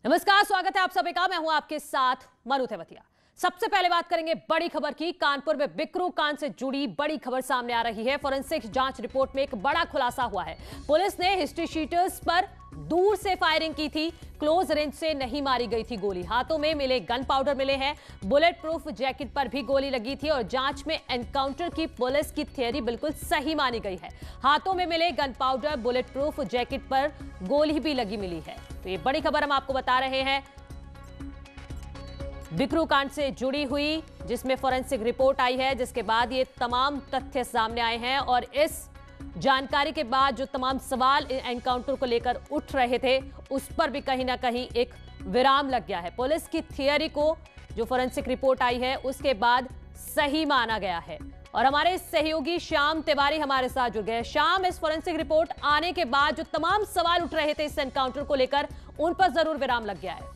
नमस्कार, स्वागत है आप सभी का। मैं हूं आपके साथ मनु थेवतिया। सबसे पहले बात करेंगे बड़ी खबर की। कानपुर में बिकरू कांड से जुड़ी बड़ी खबर सामने आ रही है। फोरेंसिक जांच रिपोर्ट में एक बड़ा खुलासा हुआ है। पुलिस ने हिस्ट्री शीटर्स पर दूर से फायरिंग की थी, क्लोज रेंज से नहीं मारी गई थी गोली। हाथों में मिले गन पाउडर मिले हैं, बुलेट प्रूफ जैकेट पर भी गोली लगी थी और जांच में एनकाउंटर की पुलिस की थियरी बिल्कुल सही मानी गई है। हाथों में मिले gun powder, bullet proof jacket पर गोली भी लगी मिली है। तो ये बड़ी खबर हम आपको बता रहे हैं बिकरू कांड से जुड़ी हुई, जिसमें फोरेंसिक रिपोर्ट आई है, जिसके बाद ये तमाम तथ्य सामने आए हैं। और इस जानकारी के बाद जो तमाम सवाल एनकाउंटर को लेकर उठ रहे थे, उस पर भी कहीं ना कहीं एक विराम लग गया है। पुलिस की थियरी को जो फोरेंसिक रिपोर्ट आई है उसके बाद सही माना गया है। और हमारे सहयोगी श्याम तिवारी हमारे साथ जुड़ गए। श्याम, इस फोरेंसिक रिपोर्ट आने के बाद जो तमाम सवाल उठ रहे थे इस एनकाउंटर को लेकर, उन पर जरूर विराम लग गया है।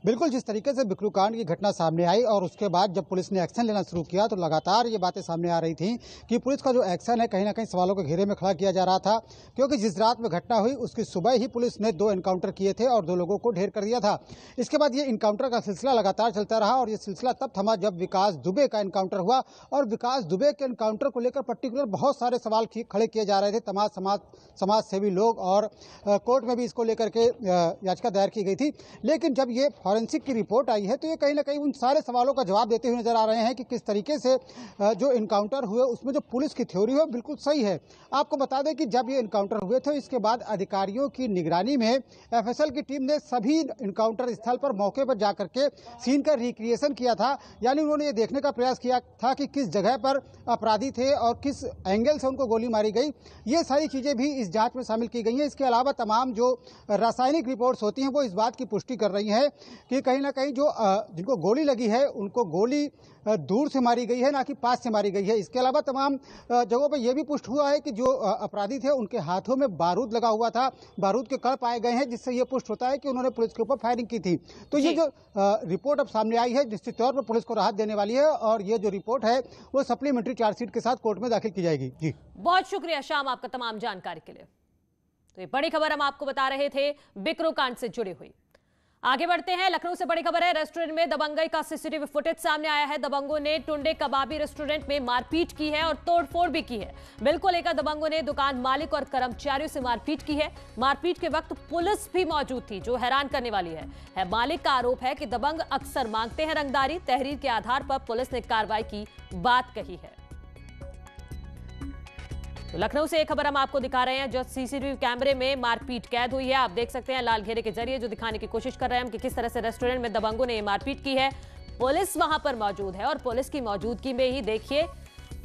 बिल्कुल, जिस तरीके से बिकरू कांड की घटना सामने आई और उसके बाद जब पुलिस ने एक्शन लेना शुरू किया तो लगातार ये बातें सामने आ रही थी कि पुलिस का जो एक्शन है कहीं ना कहीं सवालों के घेरे में खड़ा किया जा रहा था। क्योंकि जिस रात में घटना हुई उसकी सुबह ही पुलिस ने 2 एनकाउंटर किए थे और 2 लोगों को ढेर कर दिया था। इसके बाद ये एनकाउंटर का सिलसिला लगातार चलता रहा और ये सिलसिला तब थमा जब विकास दुबे का एनकाउंटर हुआ। और विकास दुबे के एनकाउंटर को लेकर पर्टिकुलर बहुत सारे सवाल खड़े किए जा रहे थे। तमाम समाज सेवी लोग और कोर्ट में भी इसको लेकर के याचिका दायर की गई थी। लेकिन जब ये फॉरेंसिक की रिपोर्ट आई है तो ये कहीं ना कहीं उन सारे सवालों का जवाब देते हुए नजर आ रहे हैं कि किस तरीके से जो इनकाउंटर हुए उसमें जो पुलिस की थ्योरी है बिल्कुल सही है। आपको बता दें कि जब ये इनकाउंटर हुए थे इसके बाद अधिकारियों की निगरानी में एफएसएल की टीम ने सभी इनकाउंटर स्थल पर मौके पर जाकर के सीन का रिक्रिएशन किया था। यानी उन्होंने ये देखने का प्रयास किया था कि किस जगह पर अपराधी थे और किस एंगल से उनको गोली मारी गई। ये सारी चीजें भी इस जांच में शामिल की गई हैं। इसके अलावा तमाम जो रासायनिक रिपोर्ट्स होती हैं वो इस बात की पुष्टि कर रही हैं कि कहीं ना कहीं जो जिनको गोली लगी है उनको गोली दूर से मारी गई है, ना कि पास से मारी गई है। इसके अलावा तमाम जगहों पर यह भी पुष्ट हुआ है कि जो अपराधी थे उनके हाथों में बारूद लगा हुआ था, बारूद के कण पाए गए हैं, जिससे यह पुष्ट होता है कि उन्होंने पुलिस के ऊपर फायरिंग की थी। तो ये जो रिपोर्ट अब सामने आई है निश्चित तौर पर पुलिस को राहत देने वाली है और ये जो रिपोर्ट है वो सप्लीमेंट्री चार्जशीट के साथ कोर्ट में दाखिल की जाएगी। जी, बहुत शुक्रिया श्याम आपका तमाम जानकारी के लिए। तो ये बड़ी खबर हम आपको बता रहे थे बिकरू कांड से जुड़ी हुई। आगे बढ़ते हैं। लखनऊ से बड़ी खबर है। रेस्टोरेंट में दबंगई का सीसीटीवी फुटेज सामने आया है। दबंगों ने टुंडे कबाबी रेस्टोरेंट में मारपीट की है और तोड़फोड़ भी की है। बिल को लेकर दबंगों ने दुकान मालिक और कर्मचारियों से मारपीट की है। मारपीट के वक्त पुलिस भी मौजूद थी, जो हैरान करने वाली है। मालिक का आरोप है कि दबंग अक्सर मांगते हैं रंगदारी। तहरीर के आधार पर पुलिस ने कार्रवाई की बात कही है। तो लखनऊ से एक खबर हम आपको दिखा रहे हैं जो सीसीटीवी कैमरे में मारपीट कैद हुई है। आप देख सकते हैं लाल घेरे के जरिए जो दिखाने की कोशिश कर रहे हैं हम कि किस तरह से रेस्टोरेंट में दबंगों ने मारपीट की है। पुलिस वहां पर मौजूद है और पुलिस की मौजूदगी में ही देखिए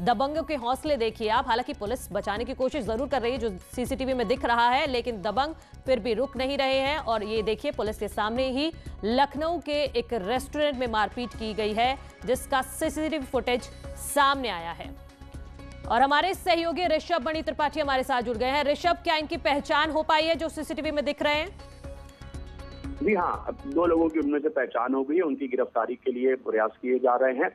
दबंगों के हौसले देखिए आप। हालांकि पुलिस बचाने की कोशिश जरूर कर रही है जो सीसीटीवी में दिख रहा है, लेकिन दबंग फिर भी रुक नहीं रहे हैं। और ये देखिए पुलिस के सामने ही लखनऊ के एक रेस्टोरेंट में मारपीट की गई है, जिसका सीसीटीवी फुटेज सामने आया है। और हमारे सहयोगी ऋषभ मणि त्रिपाठी हमारे साथ जुड़ गए हैं। ऋषभ, क्या इनकी पहचान हो पाई है जो सीसीटीवी में दिख रहे हैं? जी हाँ, 2 लोगों की उनमें से पहचान हो गई है। उनकी गिरफ्तारी के लिए प्रयास किए जा रहे हैं।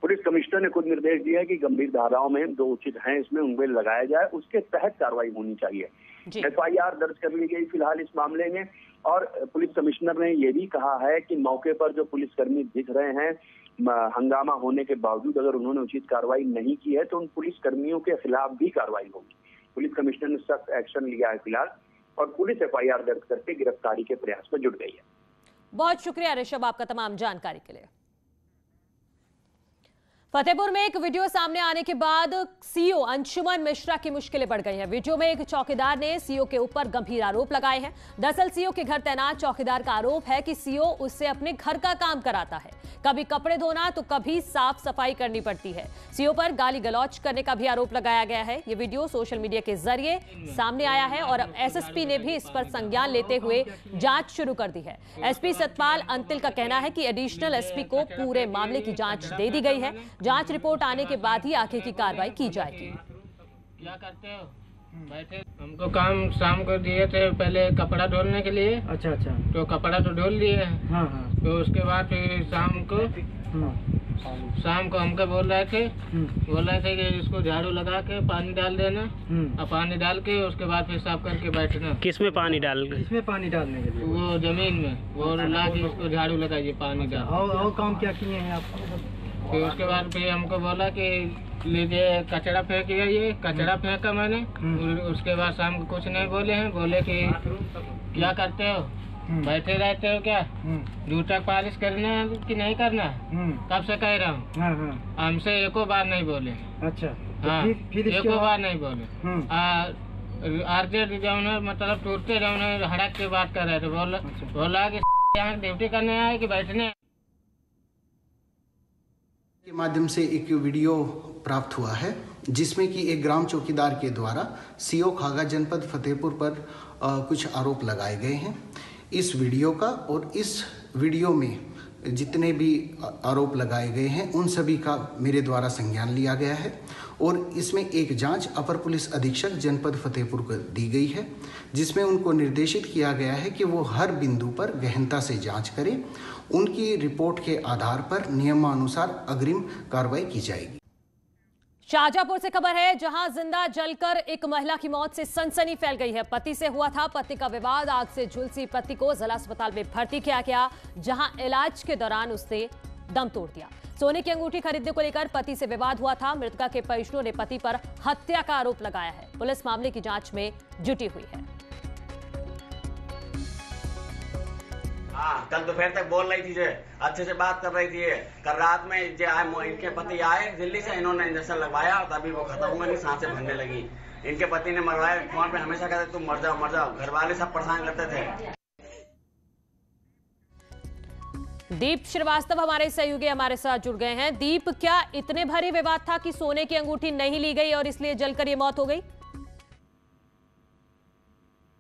पुलिस कमिश्नर ने खुद निर्देश दिया है कि गंभीर धाराओं में जो उचित हैं इसमें उनमें लगाया जाए, उसके तहत कार्रवाई होनी चाहिए। एफआईआर दर्ज कर ली गई फिलहाल इस मामले में। और पुलिस कमिश्नर ने यह भी कहा है कि मौके पर जो पुलिसकर्मी दिख रहे हैं, हंगामा होने के बावजूद अगर उन्होंने उचित कार्रवाई नहीं की है तो उन पुलिस कर्मियों के खिलाफ भी कार्रवाई होगी। पुलिस कमिश्नर ने सख्त एक्शन लिया है फिलहाल और पुलिस एफआईआर दर्ज करके गिरफ्तारी के प्रयास में जुट गई है। बहुत शुक्रिया ऋषभ आपका तमाम जानकारी के लिए। फतेहपुर में एक वीडियो सामने आने के बाद सीओ अंशुमन मिश्रा की मुश्किलें बढ़ गई हैं। वीडियो में एक चौकीदार ने सीओ के ऊपर गंभीर आरोप लगाए हैं। दरअसल सीओ के घर तैनात चौकीदार का आरोप है कि सीओ उससे अपने घर का काम कराता है, कभी कपड़े धोना तो कभी साफ सफाई करनी पड़ती है। सीओ पर गाली गलौज करने का भी आरोप लगाया गया है। ये वीडियो सोशल मीडिया के जरिए सामने आया है और एसएसपी ने भी इस पर संज्ञान लेते हुए जांच शुरू कर दी है। एसपी सतपाल अंतिल का कहना है कि एडिशनल एसपी को पूरे मामले की जांच दे दी गई है। जांच रिपोर्ट आने के बाद ही आगे की कार्रवाई की जाएगी। क्या करते हो? बैठे। हमको काम शाम को दिए थे पहले कपड़ा धोने के लिए। अच्छा। तो कपड़ा तो धो लिए। हाँ। तो उसके बाद फिर शाम को शाम को हमको बोल रहे थे कि इसको झाड़ू लगा के पानी डाल देना और पानी डाल के उसके बाद फिर साफ करके बैठना। किसमें पानी डालने के लिए? वो जमीन में वो ला के उसको झाड़ू लगाइए पानी डाल। और काम क्या किए हैं आप? फिर उसके बाद फिर हमको बोला कि लीजिए कचरा फेंकिए, ये कचरा फेंका मैंने। उसके बाद शाम को कुछ नहीं बोले हैं, बोले कि क्या करते हो, बैठे रहते हो क्या, जूता पॉलिश करना है कि नहीं करना? कब से कह रहा हूँ, हमसे एको बार नहीं बोले। अच्छा, हाँ, एको बार नहीं बोले। आरजेड जाऊन मतलब टूटते जाऊन हड़क के बात कर रहे थे। बोला कि यहाँ ड्यूटी करने आए कि बैठने के माध्यम से एक वीडियो प्राप्त हुआ है जिसमें कि एक ग्राम चौकीदार के द्वारा सीओ खागा जनपद फतेहपुर पर कुछ आरोप लगाए गए हैं। इस वीडियो का और इस वीडियो में जितने भी आरोप लगाए गए हैं उन सभी का मेरे द्वारा संज्ञान लिया गया है और इसमें एक जांच अपर पुलिस अधीक्षक जनपद फतेहपुर को दी गई है, जिसमें उनको निर्देशित किया गया है कि वो हर बिंदु पर गहनता से जांच करें। उनकी रिपोर्ट के आधार पर नियमानुसार अग्रिम कार्रवाई की जाएगी। शाहजहांपुर से खबर है, जहां जिंदा जलकर एक महिला की मौत से सनसनी फैल गई है। पति से हुआ था पति का विवाद, आग से झुलसी पति को जिला अस्पताल में भर्ती किया गया, जहां इलाज के दौरान उसने दम तोड़ दिया। सोने की अंगूठी खरीदने को लेकर पति से विवाद हुआ था। मृतका के परिजनों ने पति पर हत्या का आरोप लगाया है। पुलिस मामले की जांच में जुटी हुई है। हाँ, कल दोपहर तक बोल रही थी, अच्छे से बात कर रही थी। कल रात में इनके पति आए दिल्ली से, इन्होंने इंजेक्शन लगवाया और तभी वो खत्म हुआ, नहीं सांसें भरने लगी। इनके पति ने मरवाया, फोन पे हमेशा कहते तुम मर जाओ मर जाओ। घर वाले सब परेशान करते थे। दीप श्रीवास्तव हमारे सहयोगी हमारे साथ जुड़ गए हैं। दीप, क्या इतने भारी विवाद था कि सोने की अंगूठी नहीं ली गई और इसलिए जलकर ये मौत हो गई?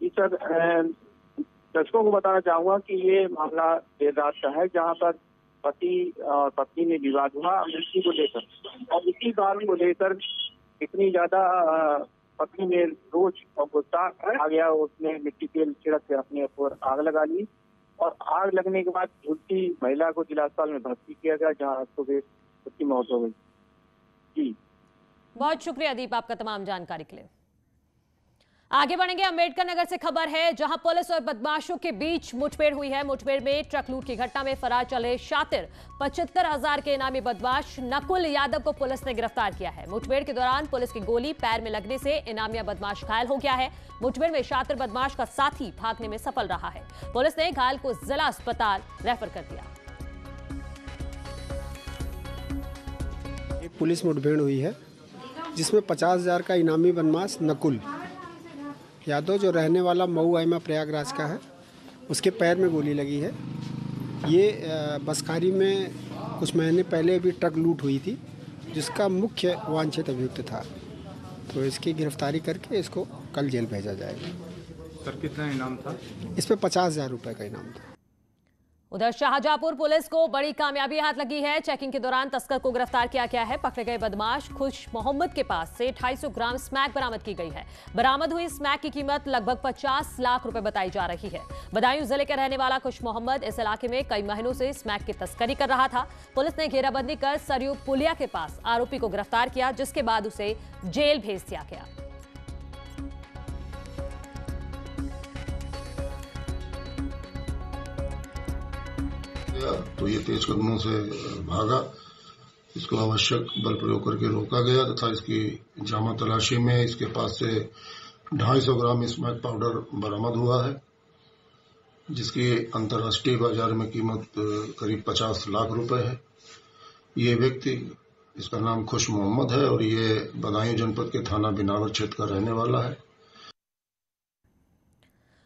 सर, दर्शकों को बताना चाहूंगा कि ये मामला देर रात का है, जहां पर पति और पत्नी में विवाद हुआ मृत्यु को लेकर, और इसी कारण को लेकर इतनी ज्यादा पत्नी में रोष और गुस्सा आ गया। उसने मिट्टी तेल छिड़क के अपने ऊपर आग लगा ली और आग लगने के बाद झुलसी महिला को जिला अस्पताल में भर्ती किया गया, जहाँ सुबह उसकी मौत हो गई। जी, बहुत शुक्रिया दीप आपका तमाम जानकारी के लिए। आगे बढ़ेंगे, अंबेडकर नगर से खबर है, जहां पुलिस और बदमाशों के बीच मुठभेड़ हुई है। मुठभेड़ में ट्रक लूट की घटना में फरार चले शातिर 75,000 के इनामी बदमाश नकुल यादव को पुलिस ने गिरफ्तार किया है। मुठभेड़ के दौरान पुलिस की गोली पैर में लगने से इनामिया बदमाश घायल हो गया है। मुठभेड़ में शातिर बदमाश का साथी भागने में सफल रहा है। पुलिस ने घायल को जिला अस्पताल रेफर कर दिया। एक पुलिस मुठभेड़ हुई है जिसमें 50,000 का इनामी बदमाश नकुल यादव, जो रहने वाला मऊ आइमा प्रयागराज का है, उसके पैर में गोली लगी है। ये बसकारी में कुछ महीने पहले भी ट्रक लूट हुई थी, जिसका मुख्य वांछित अभियुक्त था। तो इसकी गिरफ्तारी करके इसको कल जेल भेजा जाएगा। सर, कितना इनाम था? इस पर 50,000 रुपये का इनाम था। उधर शाहजहांपुर पुलिस को बड़ी कामयाबी हाथ लगी है। चेकिंग के दौरान तस्कर को गिरफ्तार किया गया है। पकड़े गए बदमाश खुश मोहम्मद के पास से 250 ग्राम स्मैक बरामद की गई है। बरामद हुई स्मैक की कीमत लगभग 50 लाख रुपए बताई जा रही है। बदायूं जिले के रहने वाला खुश मोहम्मद इस इलाके में कई महीनों से स्मैक की तस्करी कर रहा था। पुलिस ने घेराबंदी कर सरयू पुलिया के पास आरोपी को गिरफ्तार किया, जिसके बाद उसे जेल भेज दिया गया। तो ये तेज कदमों से भागा। इसको आवश्यक बल प्रयोग करके रोका गया तथा इसकी जामा तलाशी में इसके पास से 250 ग्राम स्मैक पाउडर बरामद हुआ है, जिसकी अंतर्राष्ट्रीय बाजार में कीमत करीब 50 लाख रुपए है। ये व्यक्ति, इसका नाम खुश मोहम्मद है और ये बदायूं जनपद के थाना बिनावर क्षेत्र का रहने वाला है।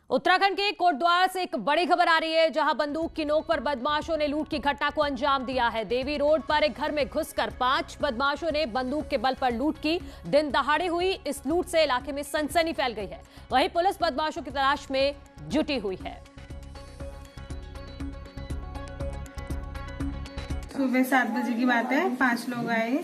उत्तराखंड के कोटद्वार से एक बड़ी खबर आ रही है, जहां बंदूक की नोक पर बदमाशों ने लूट की घटना को अंजाम दिया है। देवी रोड पर एक घर में घुसकर 5 बदमाशों ने बंदूक के बल पर लूट की। दिन दहाड़े हुई इस लूट से इलाके में सनसनी फैल गई है। वहीं पुलिस बदमाशों की तलाश में जुटी हुई है। सुबह 7 बजे की बात है, 5 लोग आए।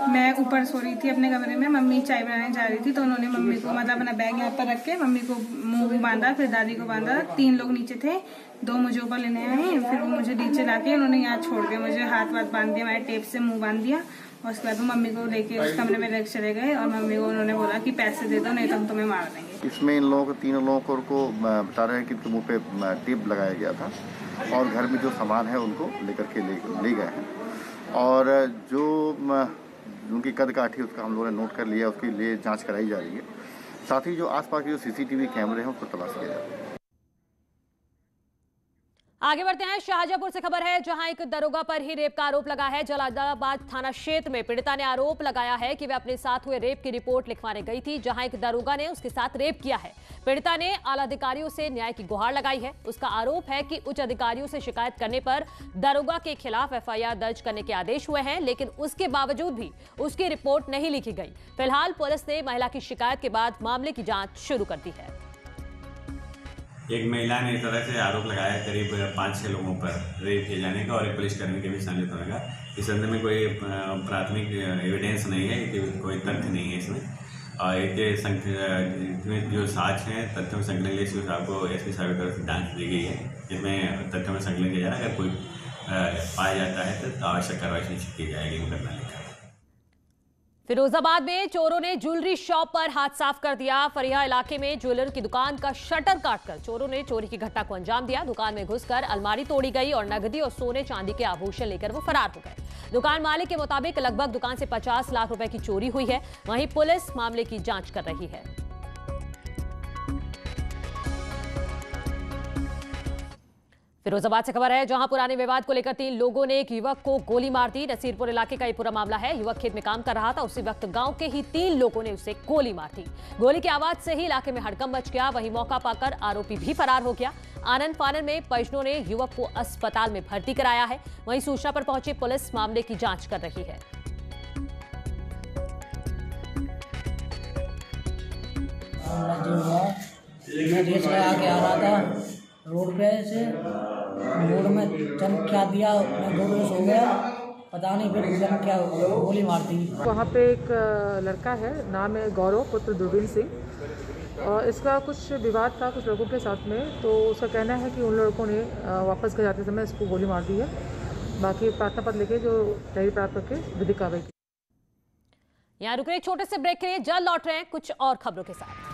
मैं ऊपर सो रही थी अपने कमरे में, मम्मी चाय बनाने जा रही थी तो उन्होंने मम्मी को मतलब अपना बैग यहाँ पर रख के मम्मी को मुंह बांधा, फिर दादी को बांधा। 3 लोग नीचे थे, 2 मुझे ऊपर लेने आए, फिर वो मुझे नीचे लाके उन्होंने यहाँ छोड़ के मुझे हाथ बांध दिया, मैंने टेप से मुँह बांध दिया और उसके बाद वो मम्मी को लेके उस कमरे में लेके चले गए और मम्मी को उन्होंने बोला कि पैसे दे दो नहीं तो हम तुम्हें मार देंगे। इसमें इन लोगों को 3 लोगों को बता रहे हैं कि मुंह पे टेप लगाया गया था और घर में जो सामान है उनको लेकर के ले गए हैं और जो उनकी कद काठी उसका हम लोगों ने नोट कर लिया, उसके लिए जांच कराई जा रही है। साथ ही जो आसपास के जो CCTV कैमरे हैं उसको तलाश किया जा रहा है। आगे बढ़ते हैं। शाहजहांपुर से खबर है जहां एक दरोगा पर ही रेप का आरोप लगा है। जलालाबाद थाना क्षेत्र में पीड़िता ने आरोप लगाया है कि वह अपने साथ हुए रेप की रिपोर्ट लिखवाने गई थी, जहां एक दरोगा ने उसके साथ रेप किया है। पीड़िता ने आला अधिकारियों से न्याय की गुहार लगाई है। उसका आरोप है कि उच्च अधिकारियों से शिकायत करने पर दरोगा के खिलाफ FIR दर्ज करने के आदेश हुए हैं, लेकिन उसके बावजूद भी उसकी रिपोर्ट नहीं लिखी गई। फिलहाल पुलिस ने महिला की शिकायत के बाद मामले की जांच शुरू कर दी है। एक महिला ने इस तरह से आरोप लगाया करीब 5-6 लोगों पर रेप किए जाने का और एक पुलिसकर्मी के भी संलिप्त होने का। इस संदर्भ में कोई प्राथमिक एविडेंस नहीं है, कोई तथ्य नहीं है इसमें। और इसमें जो साक्ष्य हैं तथ्यों में संकलन लिए साहब को SP साहब की तरफ से जांच दी गई है, जिसमें तथ्यों में संकलन किया जा रहा है। अगर कोई पाया जाता है तो आवश्यक कार्रवाई सुनिश्चित की जाएगी मुकदमा लेकर। फिरोजाबाद में चोरों ने ज्वेलरी शॉप पर हाथ साफ कर दिया। फरिया इलाके में ज्वेलर की दुकान का शटर काटकर चोरों ने चोरी की घटना को अंजाम दिया। दुकान में घुसकर अलमारी तोड़ी गई और नगदी और सोने चांदी के आभूषण लेकर वो फरार हो गए। दुकान मालिक के मुताबिक लगभग दुकान से 50 लाख रुपए की चोरी हुई है। वहीं पुलिस मामले की जांच कर रही है। फिरोजाबाद से खबर है जहां पुराने विवाद को लेकर 3 लोगों ने एक युवक को गोली मार दी। नसीरपुर इलाके का ये पूरा मामला है। युवक खेत में काम कर रहा था, उसी वक्त गांव के ही 3 लोगों ने उसे गोली मार दी। गोली की आवाज से ही इलाके में हड़कंप मच गया। वहीं मौका पाकर आरोपी भी फरार हो गया। आनन फानन में परिजनों ने युवक को अस्पताल में भर्ती कराया है। वहीं सूचना पर पहुंची पुलिस मामले की जांच कर रही है। मैं रेस लगा के आ रहा था रोड पे से, रोड में जंप क्या दिया, मैं दो रेस हो गया, पता नहीं फिर जंप क्या गोली मार दी। वहाँ पे एक लड़का है, नाम है गौरव पुत्र दूरबीन सिंह, और इसका कुछ विवाद था कुछ लोगों के साथ में। तो उसका कहना है कि उन लड़कों ने वापस घर जाते समय इसको गोली मार दी है। बाकी प्रार्थना पत्र लेके जो डायरी प्राप्त करके विधिक कार्रवाई की। यहाँ रुक रहे छोटे से ब्रेक के लिए, जल्द लौट रहे हैं कुछ और खबरों के साथ।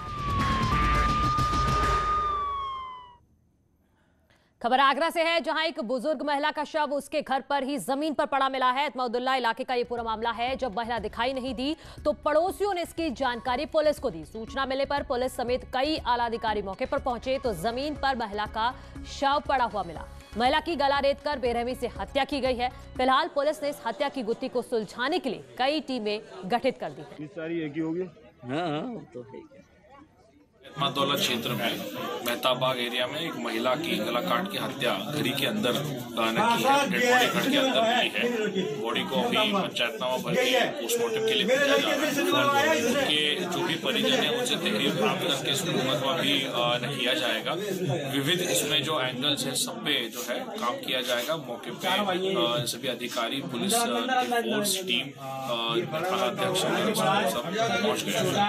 खबर आगरा से है जहां एक बुजुर्ग महिला का शव उसके घर पर ही जमीन पर पड़ा मिला है। इत्माउद्दुल्ला इलाके का ये पूरा मामला है। जब महिला दिखाई नहीं दी तो पड़ोसियों ने इसकी जानकारी पुलिस को दी। सूचना मिलने पर पुलिस समेत कई आला अधिकारी मौके पर पहुंचे तो जमीन पर महिला का शव पड़ा हुआ मिला। महिला की गला रेत कर बेरहमी से हत्या की गई है। फिलहाल पुलिस ने इस हत्या की गुत्थी को सुलझाने के लिए कई टीमें गठित कर दी है। सारी एक ही होगी। हाँ, तो है। इत्माउद्दुल्ला क्षेत्र में मेहताबाग एरिया में एक महिला की गला काट की हत्या घरी के अंदर की है। डेड बॉडी घर के अंदर मिली है। बॉडी को अभी पंचायतनामा भर के पोस्टमार्टम के लिए भेजा जा रहा है। उनके जो भी परिजन है उनसे तहरीर प्राप्त करके इसको मुकदमा भी किया जाएगा। विविध इसमें जो एंगल्स है सब पे जो है काम किया जाएगा। मौके पे सभी अधिकारी, पुलिस फोर्स टीम, थानाध्यक्ष सब पहुंच गए।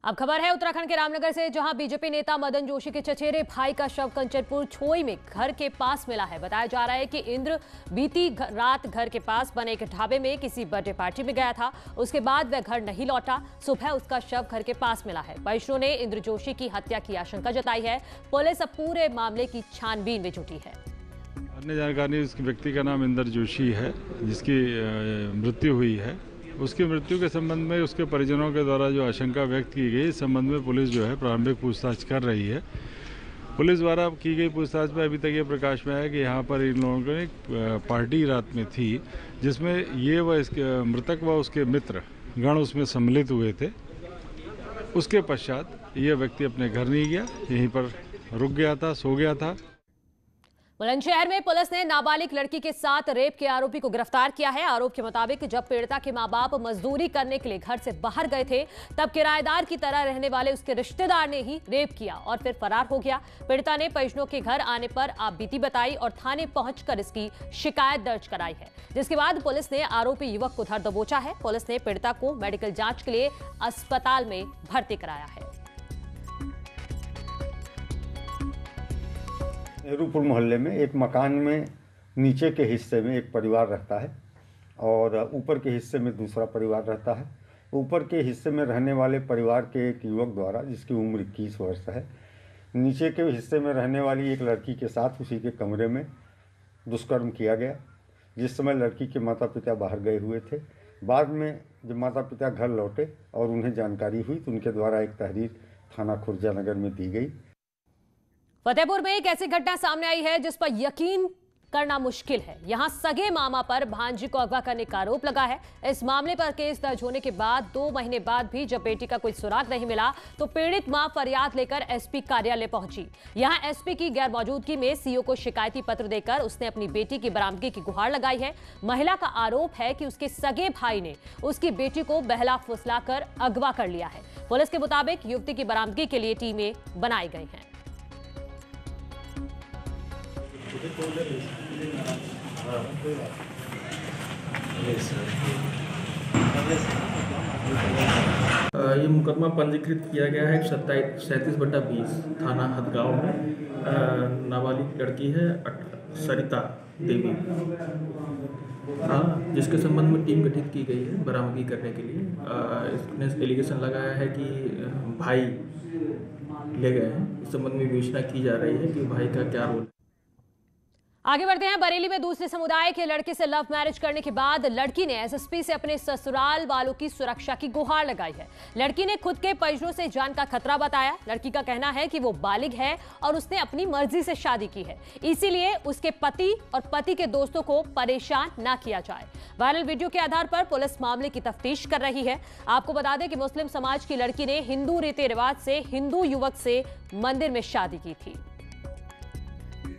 अब खबर है उत्तराखंड के रामनगर से जहां बीजेपी नेता मदन जोशी के चचेरे भाई का शव कंचनपुर छोई में घर के पास मिला है। बताया जा रहा है कि इंद्र बीती रात घर के पास बने एक ढाबे में किसी बर्थडे पार्टी में गया था। उसके बाद वह घर नहीं लौटा। सुबह उसका शव घर के पास मिला है। परिजनों ने इंद्र जोशी की हत्या की आशंका जताई है। पुलिस अब पूरे मामले की छानबीन में जुटी है। अन्य जानकारी, उस व्यक्ति का नाम इंद्र जोशी है जिसकी मृत्यु हुई है। उसकी मृत्यु के संबंध में उसके परिजनों के द्वारा जो आशंका व्यक्त की गई, इस संबंध में पुलिस जो है प्रारंभिक पूछताछ कर रही है। पुलिस द्वारा की गई पूछताछ में अभी तक ये प्रकाश में आया कि यहाँ पर इन लोगों की एक पार्टी रात में थी जिसमें ये व इसके मृतक व उसके मित्र गण उसमें सम्मिलित हुए थे। उसके पश्चात ये व्यक्ति अपने घर नहीं गया, यहीं पर रुक गया था, सो गया था। बुलंदशहर में पुलिस ने नाबालिग लड़की के साथ रेप के आरोपी को गिरफ्तार किया है। आरोप के मुताबिक जब पीड़िता के मां बाप मजदूरी करने के लिए घर से बाहर गए थे, तब किराएदार की तरह रहने वाले उसके रिश्तेदार ने ही रेप किया और फिर फरार हो गया। पीड़िता ने परिजनों के घर आने पर आपबीती बताई और थाने पहुंचकर इसकी शिकायत दर्ज कराई है, जिसके बाद पुलिस ने आरोपी युवक को धर दबोचा है। पुलिस ने पीड़िता को मेडिकल जांच के लिए अस्पताल में भर्ती कराया है। नेहरूपुर मोहल्ले में एक मकान में नीचे के हिस्से में एक परिवार रहता है और ऊपर के हिस्से में दूसरा परिवार रहता है। ऊपर के हिस्से में रहने वाले परिवार के एक युवक द्वारा, जिसकी उम्र 21 वर्ष है, नीचे के हिस्से में रहने वाली एक लड़की के साथ उसी के कमरे में दुष्कर्म किया गया। जिस समय लड़की के माता पिता बाहर गए हुए थे, बाद में जब माता पिता घर लौटे और उन्हें जानकारी हुई तो उनके द्वारा एक तहरीर थाना खुर्जा नगर में दी गई। फतेहपुर में एक ऐसी घटना सामने आई है जिस पर यकीन करना मुश्किल है। यहां सगे मामा पर भांजी को अगवा करने का आरोप लगा है। इस मामले पर केस दर्ज होने के बाद 2 महीने बाद भी जब बेटी का कोई सुराग नहीं मिला तो पीड़ित मां फरियाद लेकर एसपी कार्यालय पहुंची। यहां एसपी की गैर मौजूदगी में सीओ को शिकायती पत्र देकर उसने अपनी बेटी की बरामदगी की गुहार लगाई है। महिला का आरोप है कि उसके सगे भाई ने उसकी बेटी को बहला फुसलाकर अगवा कर लिया है। पुलिस के मुताबिक युवती की बरामदगी के लिए टीमें बनाई गई हैं। ये मुकदमा पंजीकृत किया गया है 37/20 थाना हदगांव में। नाबालिग लड़की है सरिता देवी, जिसके संबंध में टीम गठित की गई है बरामदगी करने के लिए। इसने एलिगेशन लगाया है कि भाई ले गए हैं। इस संबंध में विवेचना की जा रही है कि भाई का क्या रोल है। आगे बढ़ते हैं। बरेली में दूसरे समुदाय के लड़के से लव मैरिज करने के बाद लड़की ने एसएसपी से अपने ससुराल वालों की सुरक्षा की गुहार लगाई है। लड़की ने खुद के परिजनों से जान का खतरा बताया। लड़की का कहना है कि वो बालिग है और उसने अपनी मर्जी से शादी की है, इसीलिए उसके पति और पति के दोस्तों को परेशान ना किया जाए। वायरल वीडियो के आधार पर पुलिस मामले की तफ्तीश कर रही है। आपको बता दें कि मुस्लिम समाज की लड़की ने हिंदू रीति रिवाज से हिंदू युवक से मंदिर में शादी की थी।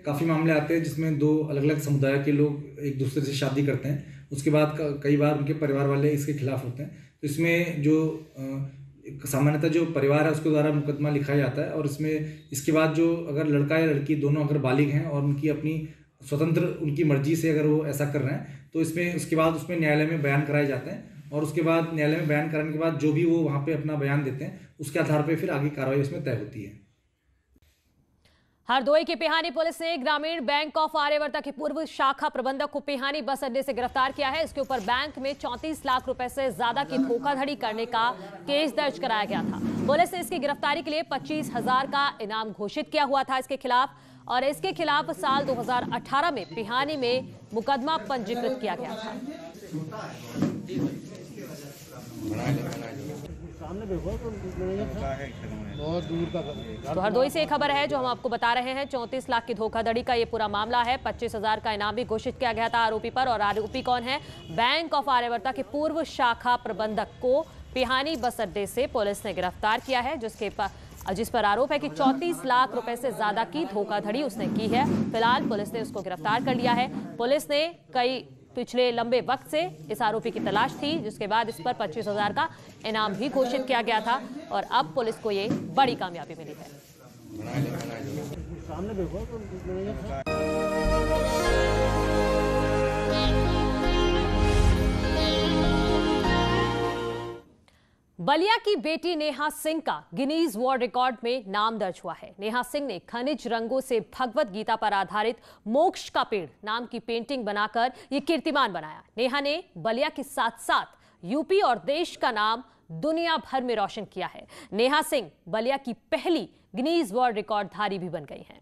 काफ़ी मामले आते हैं जिसमें 2 अलग अलग समुदाय के लोग एक दूसरे से शादी करते हैं। उसके बाद कई बार उनके परिवार वाले इसके खिलाफ होते हैं। तो इसमें जो सामान्यतः जो परिवार है उसके द्वारा मुकदमा लिखा जाता है और इसमें इसके बाद जो अगर लड़का या लड़की दोनों अगर बालिग हैं और उनकी अपनी स्वतंत्र उनकी मर्जी से अगर वो ऐसा कर रहे हैं तो इसमें उसके बाद उसमें न्यायालय में बयान कराए जाते हैं और उसके बाद न्यायालय में बयान कराने के बाद जो भी वो वहाँ पे अपना बयान देते हैं उसके आधार पर फिर आगे कार्रवाई उसमें तय होती है। हरदोई की पिहानी पुलिस ने ग्रामीण बैंक ऑफ आर्यवर्ता के पूर्व शाखा प्रबंधक को पिहानी बस अड्डे से गिरफ्तार किया है। इसके ऊपर बैंक में 34 लाख रुपए से ज्यादा की धोखाधड़ी करने का केस दर्ज कराया गया था। पुलिस ने इसकी गिरफ्तारी के लिए 25,000 का इनाम घोषित किया हुआ था इसके खिलाफ, और इसके खिलाफ साल 2018 में पिहानी में मुकदमा पंजीकृत किया गया था। तो हरदोई से एक खबर है जो हम आपको बता रहे हैं। 34 लाख की धोखाधड़ी का ये पूरा मामला है। 25,000 का इनाम भी घोषित किया गया था आरोपी पर, और आरोपी कौन है? बैंक ऑफ आर्यवर्ता के पूर्व शाखा प्रबंधक को पिहानी बस अड्डे से पुलिस ने गिरफ्तार किया है, जिस पर आरोप है कि 34 लाख रुपए से ज्यादा की धोखाधड़ी उसने की है। फिलहाल पुलिस ने उसको गिरफ्तार कर लिया है। पुलिस ने पिछले लंबे वक्त से इस आरोपी की तलाश थी, जिसके बाद इस पर 25,000 का इनाम भी घोषित किया गया था, और अब पुलिस को ये बड़ी कामयाबी मिली है। बलिया की बेटी नेहा सिंह का गिनीज वर्ल्ड रिकॉर्ड में नाम दर्ज हुआ है। नेहा सिंह ने खनिज रंगों से भगवत गीता पर आधारित मोक्ष का पेड़ नाम की पेंटिंग बनाकर ये कीर्तिमान बनाया। नेहा ने बलिया के साथ साथ यूपी और देश का नाम दुनिया भर में रोशन किया है। नेहा सिंह बलिया की पहली गिनीज वर्ल्ड रिकॉर्डधारी भी बन गई हैं।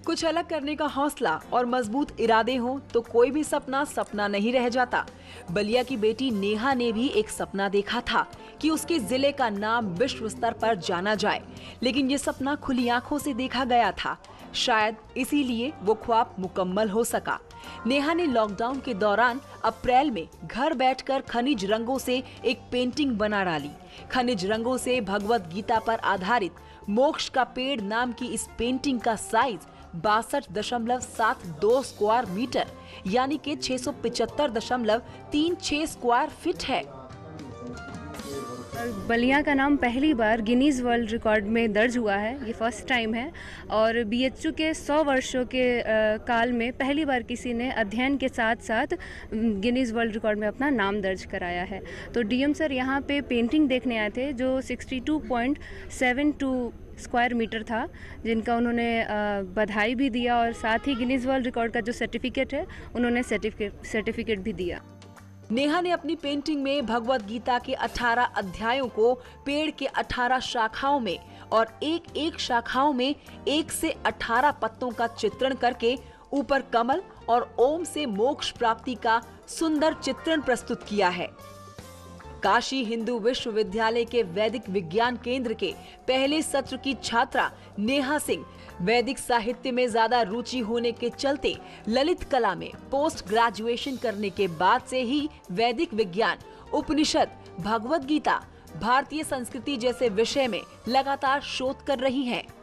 कुछ अलग करने का हौसला और मजबूत इरादे हो तो कोई भी सपना सपना नहीं रह जाता। बलिया की बेटी नेहा ने भी एक सपना देखा था कि उसके जिले का नाम विश्व स्तर पर जाना जाए, लेकिन ये सपना खुली आंखों से देखा गया था। शायद इसीलिए वो ख्वाब मुकम्मल हो सका। नेहा ने लॉकडाउन के दौरान अप्रैल में घर बैठकर खनिज रंगों से एक पेंटिंग बना डाली। खनिज रंगों से भगवत गीता पर आधारित मोक्ष का पेड़ नाम की इस पेंटिंग का साइज 62.72 स्क्वायर मीटर यानी कि 675.36 स्क्वायर फीट है। बलिया का नाम पहली बार गिनीज वर्ल्ड रिकॉर्ड में दर्ज हुआ है, ये फर्स्ट टाइम है। और बीएचयू के 100 वर्षों के काल में पहली बार किसी ने अध्ययन के साथ साथ गिनीज वर्ल्ड रिकॉर्ड में अपना नाम दर्ज कराया है। तो डीएम सर यहाँ पे पेंटिंग देखने आए थे जो 62.72 स्क्वायर मीटर था, जिनका उन्होंने बधाई भी दिया और साथ ही गिनीज वर्ल्ड रिकॉर्ड का जो सर्टिफिकेट है उन्होंने सर्टिफिकेट भी दिया। नेहा ने अपनी पेंटिंग में भगवत गीता के 18 अध्यायों को पेड़ के 18 शाखाओं में और एक शाखाओं में 1 से 18 पत्तों का चित्रण करके ऊपर कमल और ओम से मोक्ष प्राप्ति का सुंदर चित्रण प्रस्तुत किया है। काशी हिंदू विश्वविद्यालय के वैदिक विज्ञान केंद्र के पहले सत्र की छात्रा नेहा सिंह वैदिक साहित्य में ज्यादा रुचि होने के चलते ललित कला में पोस्ट ग्रेजुएशन करने के बाद से ही वैदिक विज्ञान, उपनिषद, भगवत गीता, भारतीय संस्कृति जैसे विषय में लगातार शोध कर रही हैं।